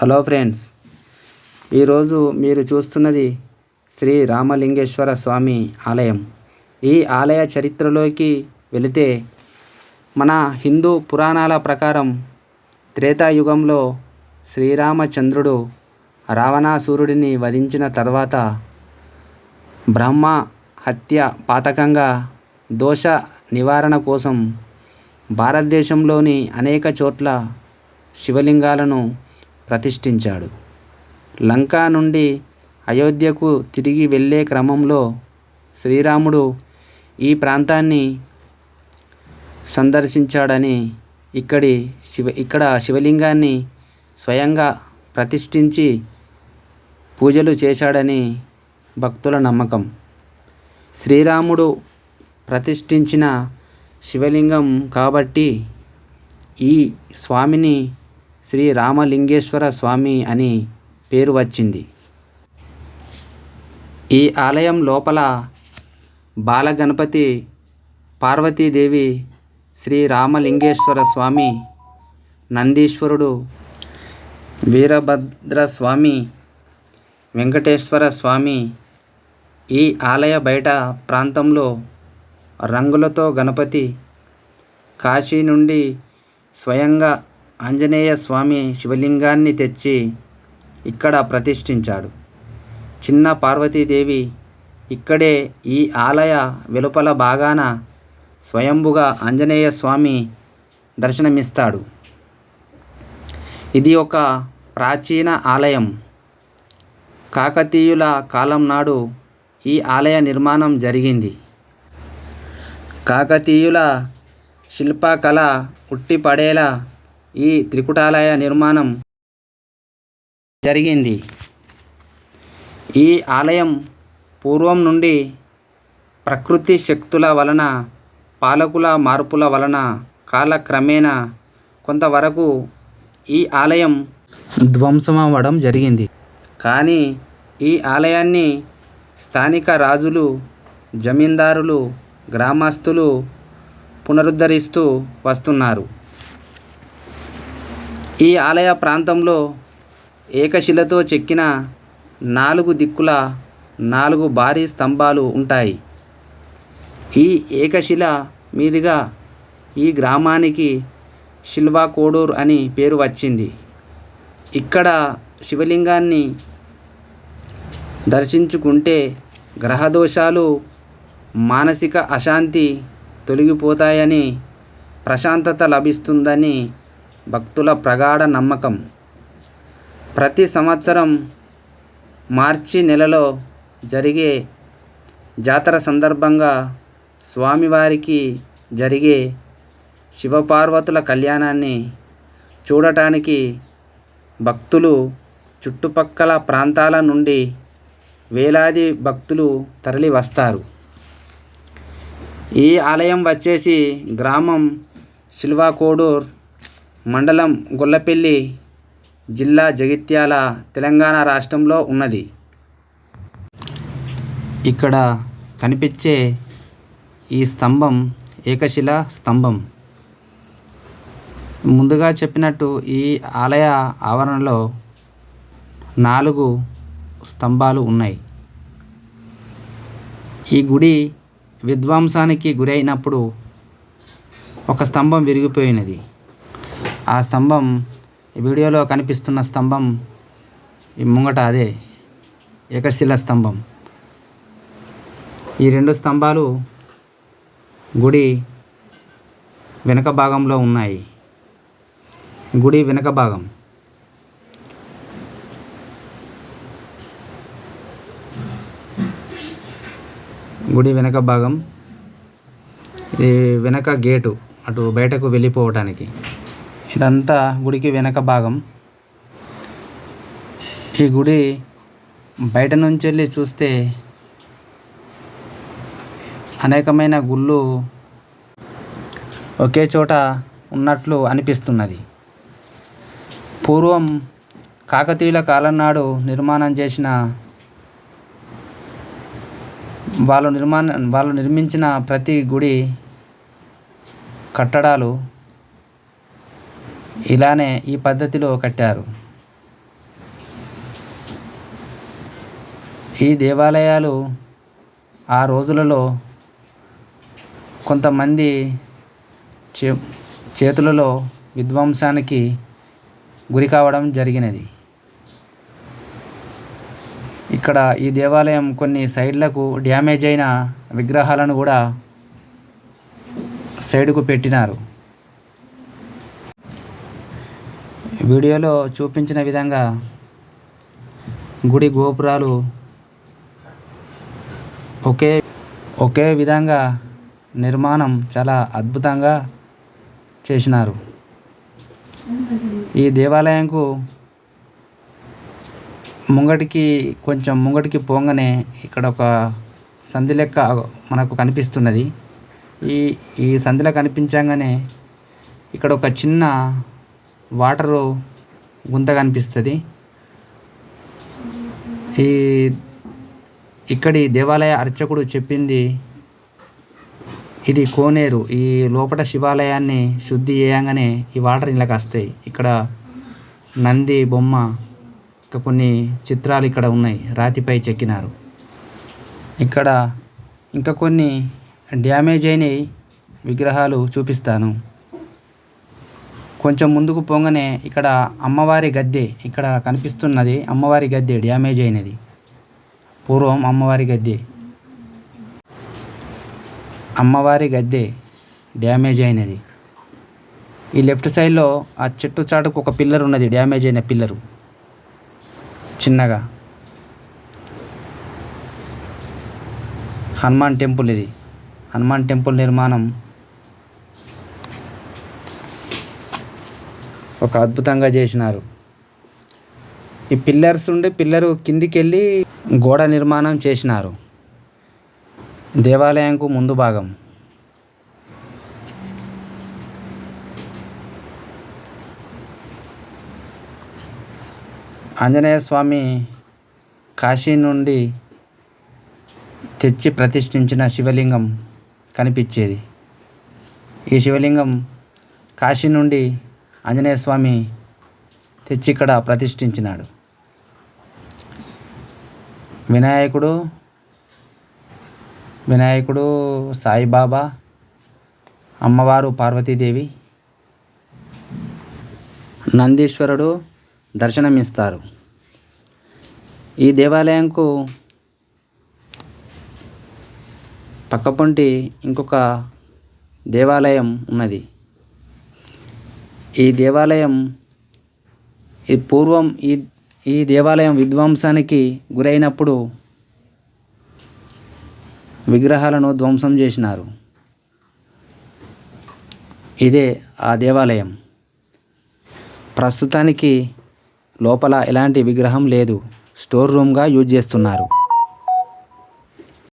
Hello friends, ఈరోజు మీరు చూస్తున్నది శ్రీ రామలింగేశ్వర స్వామి ఆలయం. ఈ ఆలయ చరిత్రలోకి వెళితే మన హిందూ పురాణాల ప్రకారం త్రేతాయుగంలో శ్రీరామచంద్రుడు రావణాసురుడిని వధించిన తర్వాత బ్రహ్మ హత్య పాతకంగా దోష నివారణ కోసం భారతదేశంలోని అనేక చోట్ల శివలింగాలను ప్రతిష్ఠించాడు. లంక నుండి అయోధ్యకు తిరిగి వెళ్ళే క్రమంలో శ్రీరాముడు ఈ ప్రాంతాన్ని సందర్శించాడని ఇక్కడ శివలింగాన్ని స్వయంగా ప్రతిష్ఠించి పూజలు చేశాడని భక్తుల నమ్మకం. శ్రీరాముడు ప్రతిష్ఠించిన శివలింగం కాబట్టి ఈ స్వామిని శ్రీ రామలింగేశ్వర స్వామి అని పేరు వచ్చింది. ఈ ఆలయం లోపల బాలగణపతి, పార్వతీదేవి, శ్రీ రామలింగేశ్వర స్వామి, నందీశ్వరుడు, వీరభద్రస్వామి, వెంకటేశ్వర స్వామి. ఈ ఆలయ బయట ప్రాంతంలో రంగులతో గణపతి, కాశీ నుండి స్వయంగా ఆంజనేయ స్వామి శివలింగాన్ని తెచ్చి ఇక్కడ ప్రతిష్ఠించాడు. చిన్న పార్వతీదేవి ఇక్కడే ఈ ఆలయ వెలుపల భాగాన స్వయంభుగా ఆంజనేయ స్వామి దర్శనమిస్తాడు. ఇది ఒక ప్రాచీన ఆలయం. కాకతీయుల కాలం నాడు ఈ ఆలయ నిర్మాణం జరిగింది. కాకతీయుల శిల్పకళ ఉట్టిపడేలా ఈ త్రికుటాలయ నిర్మాణం జరిగింది. ఈ ఆలయం పూర్వం నుండి ప్రకృతి శక్తుల వలన, పాలకుల మార్పుల వలన కాలక్రమేణా కొంతవరకు ఈ ఆలయం ధ్వంసమవ్వడం జరిగింది. కానీ ఈ ఆలయాన్ని స్థానిక రాజులు, జమీందారులు, గ్రామస్తులు పునరుద్ధరిస్తూ వస్తున్నారు. ఈ ఆలయ ప్రాంతంలో ఏకశిలతో చెక్కిన 4 దిక్కుల 4 భారీ స్తంభాలు ఉంటాయి. ఈ ఏకశిల మీదుగా ఈ గ్రామానికి శిల్వా కోడూర్ అని పేరు వచ్చింది. ఇక్కడ శివలింగాన్ని దర్శించుకుంటే గ్రహదోషాలు, మానసిక అశాంతి తొలగిపోతాయని, ప్రశాంతత లభిస్తుందని భక్తుల ప్రగాఢ నమ్మకం. ప్రతి సంవత్సరం మార్చి నెలలో జరిగే జాతర సందర్భంగా స్వామివారికి జరిగే శివపార్వతుల కళ్యాణాన్ని చూడటానికి భక్తులు చుట్టుపక్కల ప్రాంతాల నుండి వేలాది భక్తులు తరలి వస్తారు. ఈ ఆలయం వచ్చేసి గ్రామం శిల్వా కోడూర్, మండలం గొల్లపల్లి, జిల్లా జగిత్యాల, తెలంగాణ రాష్ట్రంలో ఉన్నది. ఇక్కడ కనిపించే ఈ స్తంభం ఏకశిలా స్తంభం. ముందుగా చెప్పినట్టు ఈ ఆలయ ఆవరణలో 4 స్తంభాలు ఉన్నాయి. ఈ గుడి విధ్వంసానికి గురైనప్పుడు ఒక స్తంభం విరిగిపోయినది. ఆ స్తంభం ఈ వీడియోలో కనిపిస్తున్న స్తంభం ఈ ముంగట అదే ఏకశిల స్తంభం. ఈ 2 స్తంభాలు గుడి వెనుక భాగంలో ఉన్నాయి. గుడి వెనుక భాగం. గుడి వెనక భాగం. ఇది వెనక గేటు, అటు బయటకు వెళ్ళిపోవటానికి. ఇదంతా గుడికి వెనక భాగం. ఈ గుడి బయట నుంచి వెళ్ళి చూస్తే అనేకమైన గుళ్ళు ఒకే చోట ఉన్నట్లు అనిపిస్తున్నది. పూర్వం కాకతీయుల కాలం నాడు నిర్మాణం చేసిన వాళ్ళు నిర్మించిన ప్రతి గుడి కట్టడాలు ఇలానే ఈ పద్ధతిలో కట్టారు. ఈ దేవాలయాలు ఆ రోజులలో కొంతమంది చేతులలో విధ్వంసానికి గురి కావడం జరిగినది. ఇక్కడ ఈ దేవాలయం కొన్ని సైడ్లకు డ్యామేజ్ అయిన విగ్రహాలను కూడా సైడ్కు పెట్టినారు. వీడియోలో చూపించిన విధంగా గుడి గోపురాలు ఒకే విధంగా నిర్మాణం చాలా అద్భుతంగా చేసినారు. ఈ దేవాలయంకు కొంచెం ముంగటికి పోగానే ఇక్కడ ఒక సంధి లెక్క మనకు కనిపిస్తున్నది. ఈ సంధిలో కనిపించగానే ఇక్కడ ఒక చిన్న వాటరు గుంత కనిపిస్తుంది. ఇక్కడి దేవాలయ అర్చకుడు చెప్పింది ఇది కోనేరు. ఈ లోపల శివాలయాన్ని శుద్ధి చేయంగానే ఈ వాటర్ ఇళ్ళకి వస్తాయి. ఇక్కడ నంది బొమ్మ, ఇంకా కొన్ని చిత్రాలు ఇక్కడ ఉన్నాయి, రాతిపై చెక్కినారు. ఇక్కడ ఇంకా కొన్ని డ్యామేజ్ అయిన విగ్రహాలు చూపిస్తాను. కొంచెం ముందుకు పోగానే ఇక్కడ అమ్మవారి గద్దె ఇక్కడ కనిపిస్తున్నది. అమ్మవారి గద్దె డ్యామేజ్ అయినది. పూర్వం అమ్మవారి గద్దె డ్యామేజ్ అయినది. ఈ లెఫ్ట్ సైడ్లో ఆ చెట్టు చాటుకు ఒక పిల్లర్ ఉన్నది, డ్యామేజ్ అయిన పిల్లరు చిన్నగా. హనుమాన్ టెంపుల్ ఇది. హనుమాన్ టెంపుల్ నిర్మాణం ఒక అద్భుతంగా చేసినారు. ఈ పిల్లరు కిందికి వెళ్ళి గోడ నిర్మాణం చేసినారు. దేవాలయంకు ముందు భాగం ఆంజనేయ స్వామి కాశీ నుండి తెచ్చి ప్రతిష్ఠించిన శివలింగం కనిపించేది. ఈ శివలింగం కాశీ నుండి ఆంజనేయ స్వామి తెచ్చి ఇక్కడ ప్రతిష్ఠించినాడు. వినాయకుడు సాయిబాబా, అమ్మవారు పార్వతీదేవి, నందీశ్వరుడు దర్శనమిస్తారు. ఈ దేవాలయంకు పక్కపొంటి ఇంకొక దేవాలయం ఉన్నది. ఈ దేవాలయం విధ్వంసానికి గురైనప్పుడు విగ్రహాలను ధ్వంసం చేసినారు. ఇదే ఆ దేవాలయం. ప్రస్తుతానికి లోపల ఎలాంటి విగ్రహం లేదు, స్టోర్ రూమ్గా యూజ్ చేస్తున్నారు.